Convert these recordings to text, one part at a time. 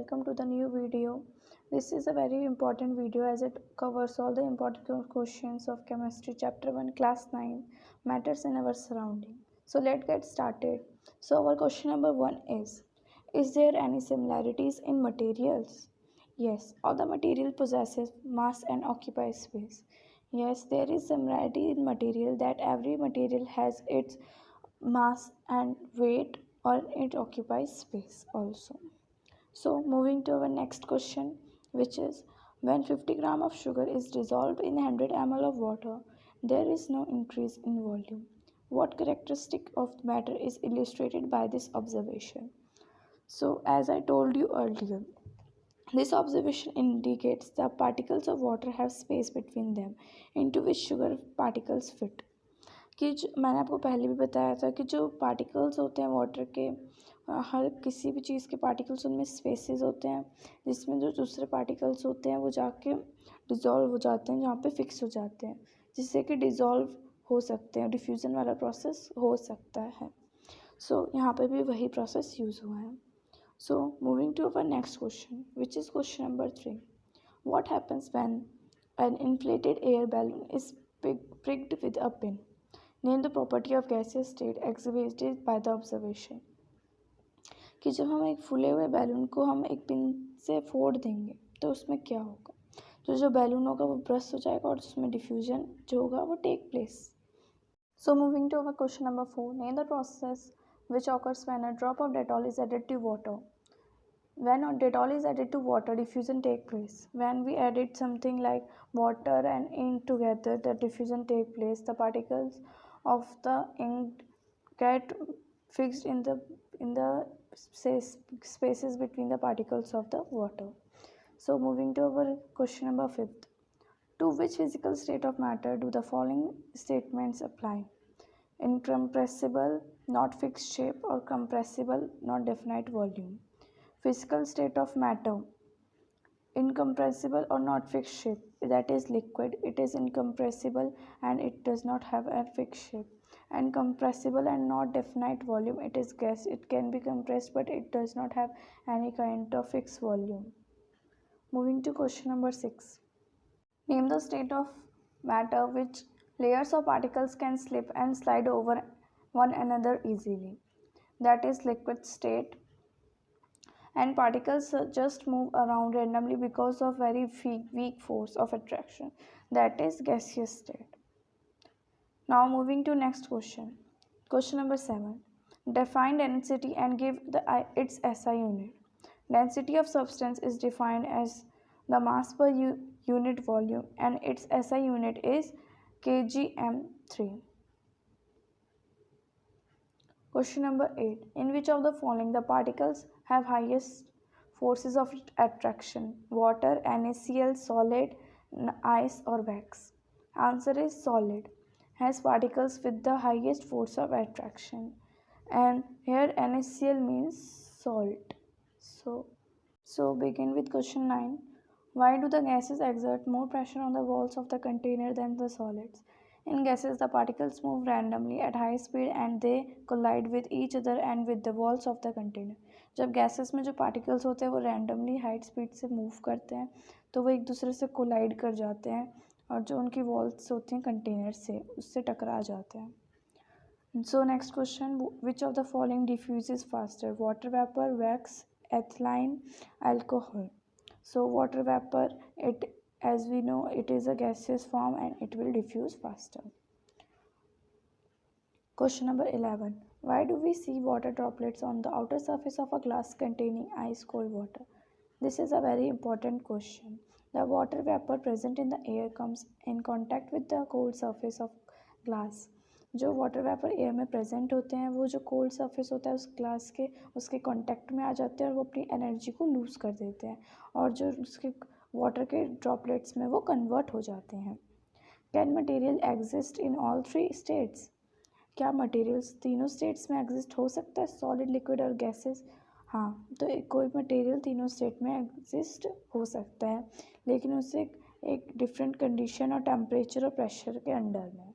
welcome to the new video. This is a very important video as it covers all the important questions of chemistry chapter 1 class 9 matters in our surrounding. So let's get started. So our question number 1 is there any similarities in materials? Yes, all the material possesses mass and occupies space. Yes, there is similarity in material that every material has its mass and weight or it occupies space also. So moving to our next question, which is when 50 gram of sugar is dissolved in 100 ml of water, there is no increase in volume. What characteristic of the matter is illustrated by this observation? So as I told you earlier, this observation indicates the particles of water have space between them into which sugar particles fit. कि मैंने आपको पहले भी बताया था कि जो particles होते हैं वाटर के हर किसी भी चीज़ के पार्टिकल्स उनमें स्पेसेस होते हैं जिसमें जो दूसरे पार्टिकल्स होते हैं वो जाके डिज़ोल्व हो जाते हैं जहाँ पे फिक्स हो जाते हैं जिससे कि डिज़ोल्व हो सकते हैं डिफ्यूज़न वाला प्रोसेस हो सकता है यहाँ पे भी वही प्रोसेस यूज़ हुआ है moving to our next question which is question number 3 what happens when an inflated air balloon is pricked with a pin. Name the property of gaseous state exhibited by the observation. कि जब हम एक फूले हुए balloon को हम एक pin से फोड़ देंगे तो उसमें क्या होगा तो जो बैलून होगा वो ब्रस्ट हो जाएगा और उसमें डिफ्यूजन जो होगा वो take place moving to our question number 4 name the process which occurs when a drop of Dettol is added to water. When Dettol is added to water, diffusion takes place. When we added something like water and ink together, the diffusion takes place. The particles of the ink get fixed in the spaces between the particles of the water. So moving to our question number 5. To which physical state of matter do the following statements apply? Incompressible, not fixed shape, or compressible, not definite volume. Physical state of matter, incompressible or not fixed shape, that is liquid. It is incompressible and it does not have a fixed shape. And compressible and not definite volume, it is gas. It can be compressed but it does not have any kind of fixed volume. Moving to question number 6. Name the state of matter which layers of particles can slip and slide over one another easily. That is liquid state. And particles just move around randomly because of very weak force of attraction. That is gaseous state. Now moving to next question. Question number 7. Define density and give its SI unit. Density of substance is defined as the mass per unit volume and its SI unit is kgm3. Question number 8. In which of the following the particles have highest forces of attraction? Water, NaCl, solid, ice or wax? Answer is solid. Has particles with the highest force of attraction. And here NaCl means salt. So begin with question 9. Why do the gases exert more pressure on the walls of the container than the solids? In gases, the particles move randomly at high speed and they collide with each other and with the walls of the container. जब gases में जो particles होते हैं वो randomly high speed से move करते हैं तो वो एक दूसरे से collide कर जाते हैं और जो उनकी walls होती हैं container से उससे टकरा जाते हैं. So next question, which of the following diffuses faster? Water vapor, wax, ethylene, alcohol. So water vapor, as we know, it is a gaseous form and it will diffuse faster. Question number 11. Why do we see water droplets on the outer surface of a glass containing ice cold water? This is a very important question. The water vapor present in the air comes in contact with the cold surface of glass. जो water vapour air में present होते हैं वो जो cold surface होता है उस glass के उसके कांटेक्ट में आ जाते हैं और वो अपनी एनर्जी को लूज़ कर देते हैं और जो उसके वाटर के ड्रॉपलेट्स में वो कन्वर्ट हो जाते हैं. Can material exist in all 3 states? क्या मटेरियल्स तीनों स्टेट्स में एग्जिस्ट हो सकता है, सॉलिड, लिक्विड और गैसेस? हाँ, तो कोई मटेरियल तीनों स्टेट में एग्जिस्ट हो सकता है लेकिन उसे एक डिफरेंट कंडीशन और टेम्परेचर और प्रेशर के अंडर में.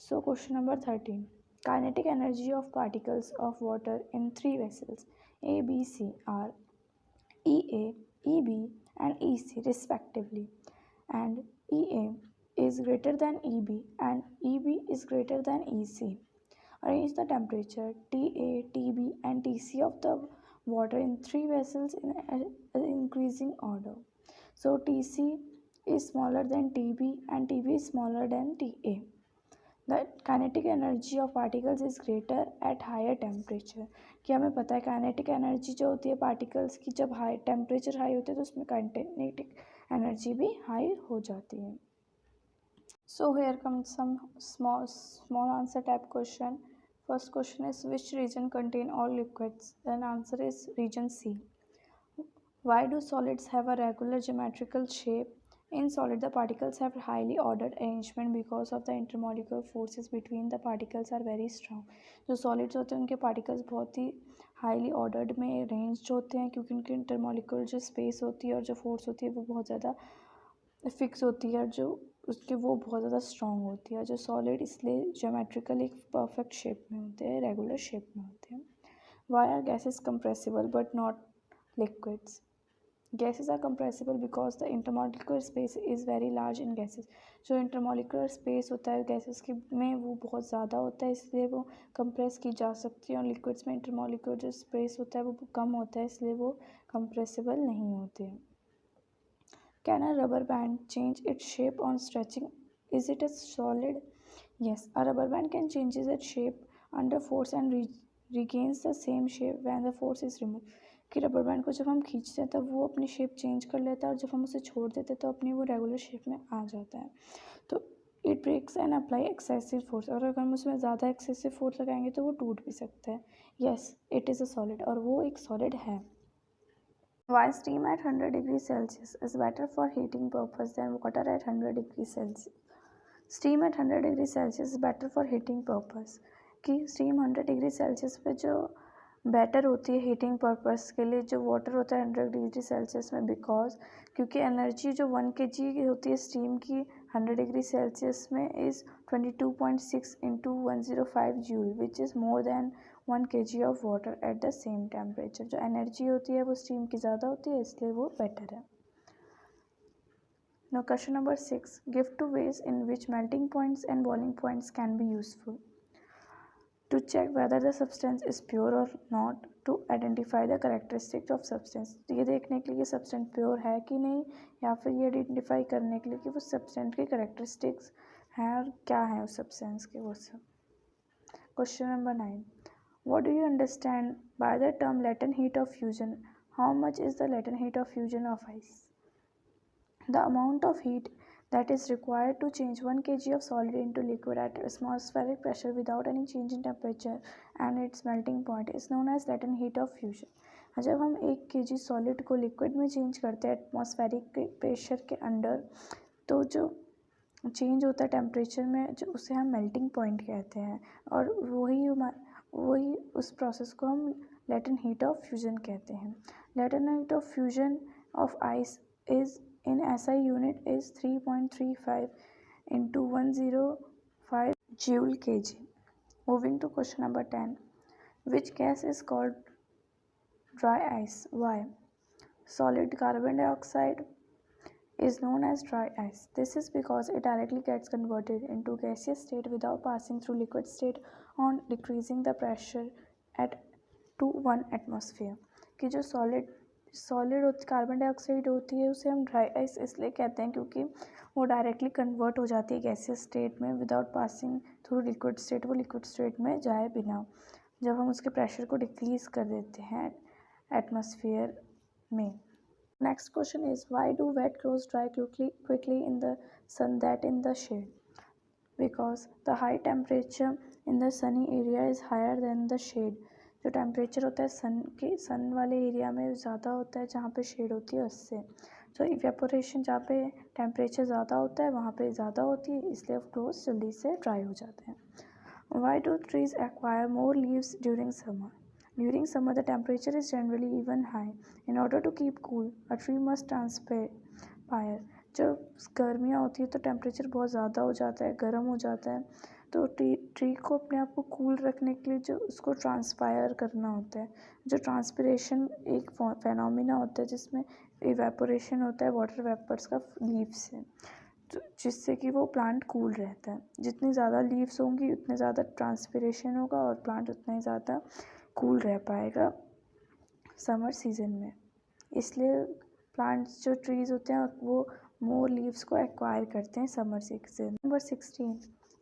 So question number 13. Kinetic energy of particles of water in 3 vessels A, B, C are EA, EB and EC respectively, and EA is greater than EB and EB is greater than EC. Arrange the temperature TA, TB and TC of the water in 3 vessels in an increasing order. So TC is smaller than TB and TB is smaller than TA. The kinetic energy of particles is greater at higher temperature. कि हमें पता है kinetic energy जो होती है particles की जब high temperature high होती है तो उसमें kinetic energy भी high हो जाती है. So here comes some small answer type question. First question is which region contain all liquids? Then answer is region C. Why do solids have a regular geometrical shape? In solid, the particles have highly ordered arrangement because of the intermolecular forces between the particles are very strong. जो solids होते हैं उनके particles बहुत ही highly ordered में arranged होते हैं क्योंकि उनकी intermolecular जो space होती है और जो force होती है वो बहुत ज़्यादा fix होती है और जो उसके वो बहुत ज़्यादा स्ट्रॉन्ग होती है. जो सॉलिड इसलिए ज्योमेट्रिकल एक परफेक्ट शेप में होते हैं, रेगुलर शेप में होते हैं. Why are gases compressible but not liquids? Gases are compressible because the intermolecular space is very large in gases. जो इंटरमोलिकुलर स्पेस होता है गैसेस के में वो बहुत ज़्यादा होता है इसलिए वो कंप्रेस की जा सकती है. और लिक्विड्स में इंटरमोलिकुलर जो स्पेस होता है वो कम होता है इसलिए वो कंप्रेसिबल नहीं होते हैं. Can a rubber band change its shape on stretching? Is it a solid? Yes, a rubber band can change its shape under force and regains the same shape when the force is removed. कि rubber band को जब हम खींचते हैं तब वो अपनी shape change कर लेता है और जब हम उसे छोड़ देते हैं तो अपनी वो रेगुलर शेप में आ जाता है. तो it breaks and apply excessive force. और अगर हम उसमें ज़्यादा एक्सेसिव फोर्स लगाएंगे तो वो टूट भी सकता है. Yes, it is a solid और वो एक सॉलिड है. Why steam at 100 degrees Celsius is better for heating purpose than water at 100 degrees Celsius? Steam at 100 degrees Celsius is better for heating purpose. कि steam 100 डिग्री सेल्सियस पे जो better होती है heating purpose के लिए जो water होता है 100 डिग्री सेल्सियस में बिकॉज क्योंकि एनर्जी जो 1 kg होती है स्टीम की 100 डिग्री सेल्सियस में is 22.6 into 105 joule which is more than 1 kg of water at the same temperature. जो एनर्जी होती है वो स्टीम की ज़्यादा होती है इसलिए वो बेटर है. Now question number 6. Give 2 ways in which melting points and boiling points can be useful. To check whether the substance is pure or not, to identify the characteristics of substance. ये देखने के लिए कि substance pure है कि नहीं या फिर ये identify करने के लिए कि वो substance के characteristics हैं और क्या है उस substance के वो सब. Question number 9. What do you understand by the term latent heat of fusion? How much is the latent heat of fusion of ice? The amount of heat that is required to change 1 kg of solid into liquid at atmospheric pressure without any change in temperature and its melting point is known as latent heat of fusion. जब हम 1 kg solid को liquid में change करते हैं atmospheric pressure के under तो जो change होता है टेम्परेचर में जो उसे हम मेल्टिंग पॉइंट कहते हैं और वही उस प्रोसेस को हम latent heat of fusion कहते हैं. Latent heat of fusion of ice is in SI unit is 3.35 into 105 joule kg. Moving to question number 10. Which gas is called dry ice? Why? Solid carbon dioxide is known as dry ice. This is because it directly gets converted into gaseous state without passing through liquid state on decreasing the pressure at to 1 atmosphere. कि जो solid carbon dioxide होती है उसे हम dry ice इसलिए कहते हैं क्योंकि वो डायरेक्टली कन्वर्ट हो जाती है गैसियस स्टेट में without passing through liquid state. वो लिक्विड स्टेट में जाए बिना जब हम उसके प्रेशर को डिक्रीज कर देते हैं एटमॉस्फेयर में. Next question is why do wet clothes dry quickly in the sun that in the shade? Because the high temperature in the sunny area is higher than the shade. जो temperature होता है सन वाले area में ज़्यादा होता है जहाँ पे शेड होती है उससे. तो इवेपोरेशन जहाँ पे टेम्परेचर ज़्यादा होता है वहाँ पे ज़्यादा होती है इसलिए क्लोथ्स जल्दी से ड्राई हो जाते हैं. Why do trees acquire more leaves during summer? During summer the temperature is generally even high. In order to keep cool a tree must transpire. जब गर्मियाँ होती है तो टेम्परेचर बहुत ज़्यादा हो जाता है गर्म हो जाता है तो ट्री को अपने आप को कूल रखने के लिए जो उसको ट्रांसपायर करना होता है, जो ट्रांसपिरेशन एक फेनोमिना होता है जिसमें इवेपोरेशन होता है वाटर वेपर्स का लीव से, जिससे कि वो प्लांट कूल रहता है। जितनी ज़्यादा लीव्स होंगी उतने ज़्यादा ट्रांसपिरेशन होगा और प्लांट उतना ही ज़्यादा कूल रह पाएगा समर सीज़न में। इसलिए प्लांट्स जो ट्रीज़ होते हैं वो मोर लीव्स को एक्वायर करते हैं summer season. Number 16,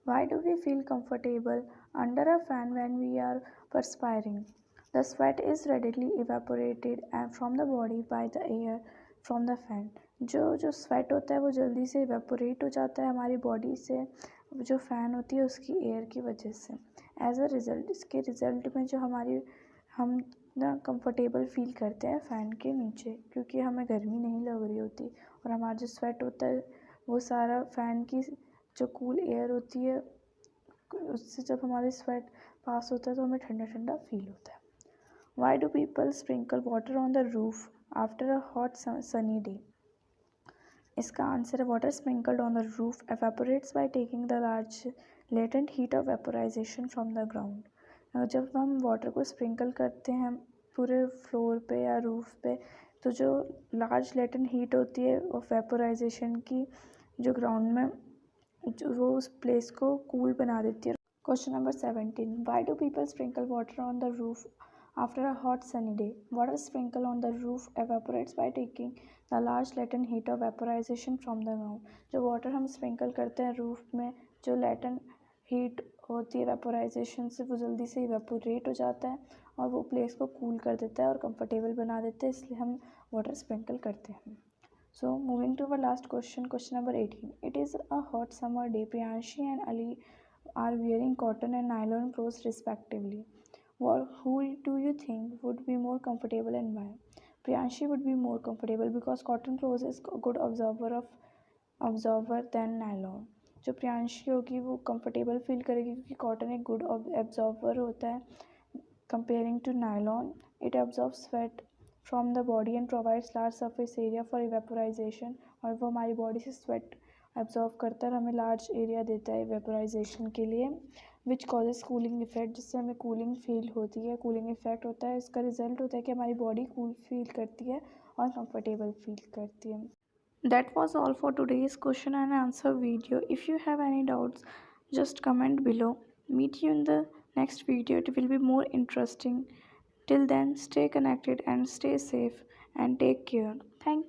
why do we feel comfortable under a fan when we are perspiring? The sweat is readily evaporated and from the body by the air from the fan. जो sweat होता है वो जल्दी से evaporate हो जाता है हमारी बॉडी से, जो फ़ैन होती है उसकी एयर की वजह से। एज अ रिज़ल्ट, इसके रिज़ल्ट में जो हम ना कंफर्टेबल फील करते हैं फ़ैन के नीचे, क्योंकि हमें गर्मी नहीं लग रही होती और हमारा जो स्वेट होता है वो सारा फ़ैन की जो कूल एयर होती है उससे जब हमारी स्वेट पास होता है तो हमें ठंडा ठंडा फील होता है। Why do people sprinkle water on the roof after a hot sunny day? इसका आंसर है water sprinkled on the roof evaporates by taking the large latent heat of vaporisation from the ground. जब हम water को sprinkle करते हैं पूरे floor पे या रूफ पे, तो जो लार्ज लेटेंट हीट होती है ऑफ वेपोराइजेशन की, जो ग्राउंड में वो उस प्लेस को कूल बना देती है। Question number 17, why do people sprinkle water on the roof after a hot sunny day? Water sprinkled on the roof evaporates by taking the large latent heat of vaporization from the ground. जो water हम sprinkle करते हैं roof में, जो latent heat होती है vaporisation से, वो जल्दी से इवेपोरेट हो जाता है और वो प्लेस को कूल कर देता है और कंफर्टेबल बना देता है, इसलिए हम वाटर स्प्रिंकल करते हैं। So moving to our last question, question number 18. It is a hot summer day. Priyanshi and Ali are wearing cotton and nylon clothes respectively. Who do you think would be more comfortable and why? Priyanshi would be more comfortable because cotton clothes is a good absorber than nylon. जो प्रियांशी होगी वो comfortable feel करेगी क्योंकि cotton एक good absorber होता है comparing to nylon. It absorb sweat from the body and provides large surface area for evaporization. और वो हमारी बॉडी से स्वेट एब्जॉर्ब करता है और हमें लार्ज एरिया देता है वेपोराइजेशन के लिए, विच कॉजेज कूलिंग इफेक्ट, जिससे हमें कूलिंग फील होती है, कूलिंग इफेक्ट होता है. इसका रिजल्ट होता है कि हमारी बॉडी कूल फील करती है और कंफर्टेबल फील करती है. That was all for today's question and answer video. If you have any doubts, just comment below. Meet you in the next video. It will be more interesting. Till then, stay connected and stay safe and take care. Thank you.